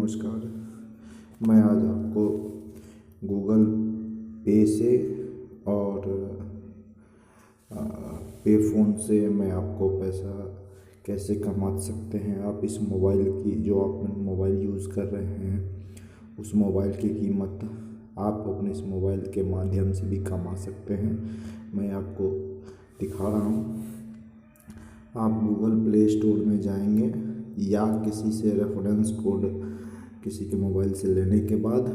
नमस्कार। मैं आज आपको गूगल पे से और पे फ़ोन से मैं आपको पैसा कैसे कमा सकते हैं। आप इस मोबाइल की जो आप मोबाइल यूज़ कर रहे हैं उस मोबाइल की कीमत आप अपने इस मोबाइल के माध्यम से भी कमा सकते हैं। मैं आपको दिखा रहा हूँ। आप गूगल प्ले स्टोर में जाएंगे या किसी से रेफरेंस कोड किसी के मोबाइल से लेने के बाद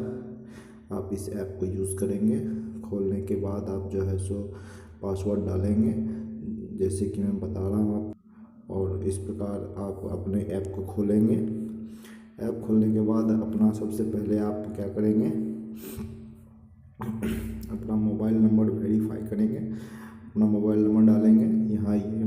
आप इस ऐप को यूज़ करेंगे। खोलने के बाद आप जो है सो पासवर्ड डालेंगे जैसे कि मैं बता रहा हूँ आप, और इस प्रकार आप अपने ऐप को खोलेंगे। ऐप खोलने के बाद अपना सबसे पहले आप क्या करेंगे, अपना मोबाइल नंबर वेरीफाई करेंगे। अपना मोबाइल नंबर डालेंगे। यहाँ ये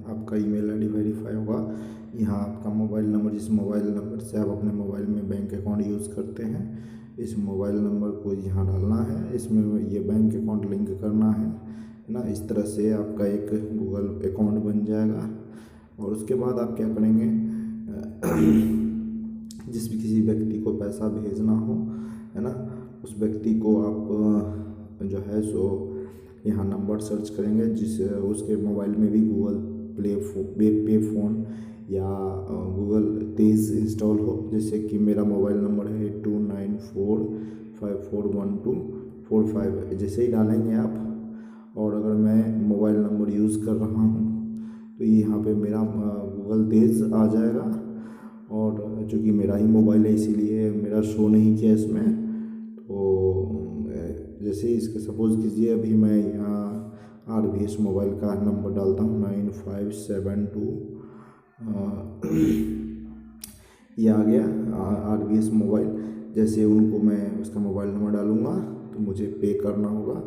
आपका ईमेल आईडी वेरीफाई होगा। यहाँ आपका मोबाइल नंबर, जिस मोबाइल नंबर से आप अपने मोबाइल में बैंक अकाउंट यूज़ करते हैं, इस मोबाइल नंबर को यहाँ डालना है। इसमें ये बैंक अकाउंट लिंक करना है ना। इस तरह से आपका एक गूगल अकाउंट बन जाएगा। और उसके बाद आप क्या करेंगे, जिस भी किसी व्यक्ति को पैसा भेजना हो, है ना, उस व्यक्ति को आप जो है सो यहाँ नंबर सर्च करेंगे जिस उसके मोबाइल में भी गूगल पे फ़ोन या गूगल तेज़ इंस्टॉल हो। जैसे कि मेरा मोबाइल नंबर है 2945412445। जैसे ही डालेंगे आप, और अगर मैं मोबाइल नंबर यूज़ कर रहा हूँ तो यहाँ पे मेरा गूगल तेज़ आ जाएगा। और चूँकि मेरा ही मोबाइल है इसीलिए मेरा शो नहीं किया इसमें। तो जैसे इसके सपोज़ कीजिए अभी मैं यहाँ RVS मोबाइल का नंबर डालता हूँ 9572 ये आ गया RVS मोबाइल। जैसे उनको मैं उसका मोबाइल नंबर डालूँगा तो मुझे पे करना होगा।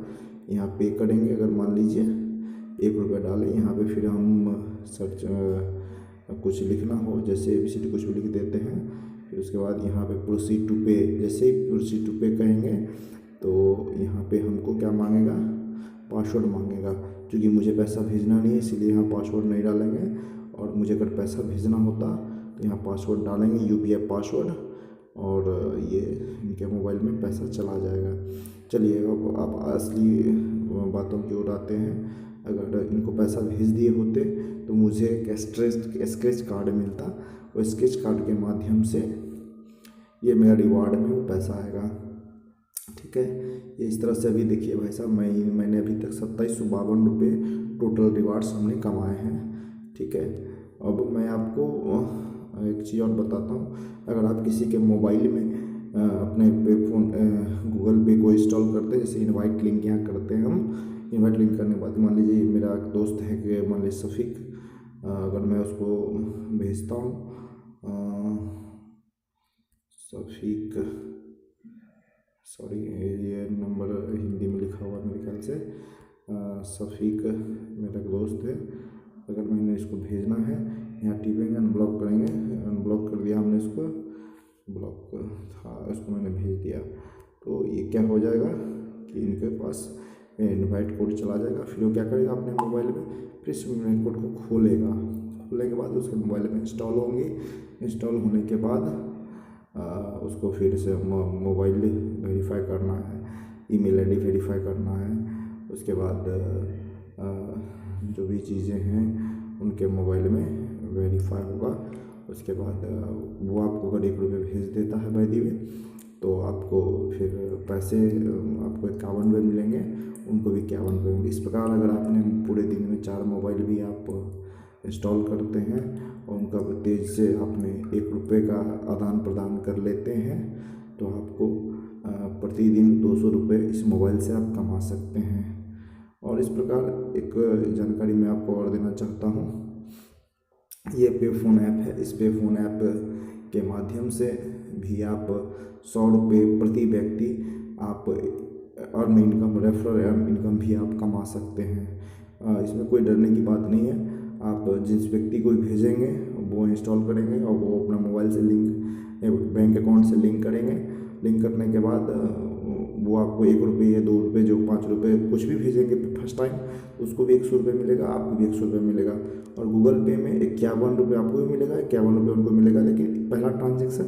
यहाँ पे करेंगे। अगर मान लीजिए 1 रुपया डालें यहाँ पे, फिर हम सर्च कुछ लिखना हो जैसे ABCD कुछ भी लिख देते हैं। फिर उसके बाद यहाँ पे प्रोसीड टू पे, जैसे ही प्रोसीड टू पे कहेंगे तो यहाँ पे हमको क्या मांगेगा, पासवर्ड मांगेगा। क्योंकि मुझे पैसा भेजना नहीं है इसलिए यहाँ पासवर्ड नहीं डालेंगे। और मुझे अगर पैसा भेजना होता तो यहाँ पासवर्ड डालेंगे, UPI पासवर्ड, और ये इनके मोबाइल में पैसा चला जाएगा। चलिए अब असली बातों की ओर आते हैं। अगर इनको पैसा भेज दिए होते तो मुझे एक स्क्रैच कार्ड मिलता। और स्क्रैच कार्ड के माध्यम से ये मेरा रिवार्ड में वो पैसा आएगा। ठीक है, ये इस तरह से अभी देखिए भाई साहब, मैंने अभी तक 2752 रुपये टोटल रिवार्ड्स हमने कमाए हैं। ठीक है, अब मैं आपको एक चीज़ और बताता हूँ। अगर आप किसी के मोबाइल में अपने पे फ़ोन गूगल पे को इंस्टॉल करते हैं, जैसे इनवाइट लिंक यहाँ करते हैं हम। इनवाइट लिंक करने के बाद मान लीजिए मेरा एक दोस्त है कि मान लीजिए शफीक, अगर मैं उसको भेजता हूँ शफीक, सॉरी ये नंबर हिंदी में लिखा हुआ मेरे ख्याल से, शफीक मेरा दोस्त है। अगर मैंने इसको भेजना है, यहाँ टिपेंगे, अनब्लॉक करेंगे। अनब्लॉक कर दिया हमने इसको, ब्लॉक था, इसको मैंने भेज दिया। तो ये क्या हो जाएगा कि इनके पास इनवाइट कोड चला जाएगा। फिर वो क्या करेगा, अपने मोबाइल में फिर इस इनवाइट कोड को खोलेगा। खोलने के बाद उसके मोबाइल में इंस्टॉल होंगे। इंस्टॉल होने के बाद उसको फिर से मोबाइल वेरीफाई करना है, ईमेल आईडी वेरीफाई करना है। उसके बाद जो भी चीज़ें हैं उनके मोबाइल में वेरीफाई होगा। उसके बाद वो आपको अगर 1 रुपये भेज देता है बाय द वे, तो आपको फिर पैसे आपको 51 रुपये मिलेंगे, उनको भी 51 रुपये मिलेंगे। इस प्रकार अगर आपने पूरे दिन में 4 मोबाइल भी आप इंस्टॉल करते हैं और उनका तेज़ से आपने 1 रुपये का आदान प्रदान कर लेते हैं तो आपको प्रतिदिन 200 रुपये इस मोबाइल से आप कमा सकते हैं। और इस प्रकार एक जानकारी मैं आपको और देना चाहता हूँ। ये पे फ़ोन ऐप है। इस पे फ़ोन ऐप के माध्यम से भी आप 100 रुपये प्रति व्यक्ति आप earn income, referral earn income भी आप कमा सकते हैं। इसमें कोई डरने की बात नहीं है। आप जिस व्यक्ति को भी भेजेंगे वो इंस्टॉल करेंगे और वो अपना मोबाइल से लिंक, बैंक अकाउंट से लिंक करेंगे। लिंक करने के बाद वो आपको 1 रुपये या 2 रुपये, जो 5 रुपये कुछ भी भेजेंगे फर्स्ट टाइम, उसको भी 100 रुपये मिलेगा, आपको भी 100 रुपये मिलेगा। और गूगल पे में 51 रुपये आपको भी मिलेगा, 51 रुपये उनको मिलेगा। लेकिन पहला ट्रांजेक्शन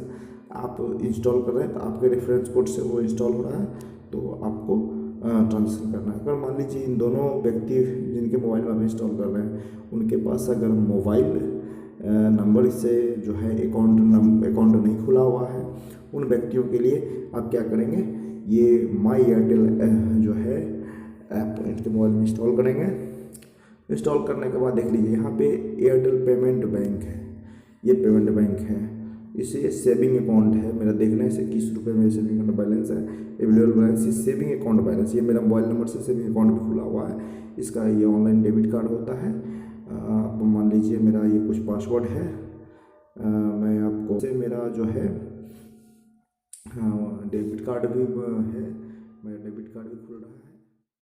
आप इंस्टॉल कर रहे हैं तो आपके रेफरेंस कोड से वो इंस्टॉल हो रहा है, तो आपको ट्रांजेक्शन करना है। अगर मान लीजिए इन दोनों व्यक्ति जिनके मोबाइल में आप इंस्टॉल कर रहे हैं उनके पास अगर मोबाइल नंबर से जो है अकाउंट नहीं खुला हुआ है, उन व्यक्तियों के लिए आप क्या करेंगे, ये माई एयरटेल जो है ऐप इनके मोबाइल में इंस्टॉल करेंगे। इंस्टॉल करने के बाद देख लीजिए यहाँ पे एयरटेल पेमेंट बैंक है, ये पेमेंट बैंक है, इसे सेविंग अकाउंट है मेरा, देखने से 21 रुपये मेरे सेविंग अकाउंट बैलेंस है, अवेलेबल बैलेंस, ये सेविंग अकाउंट बैलेंस, ये मेरा मोबाइल नंबर से सेविंग अकाउंट भी खुला हुआ है। इसका ये ऑनलाइन डेबिट कार्ड होता है। आप मान लीजिए मेरा ये कुछ पासवर्ड है, मैं आपको से मेरा जो है डेबिट कार्ड भी है, मेरा डेबिट कार्ड भी खुल रहा है।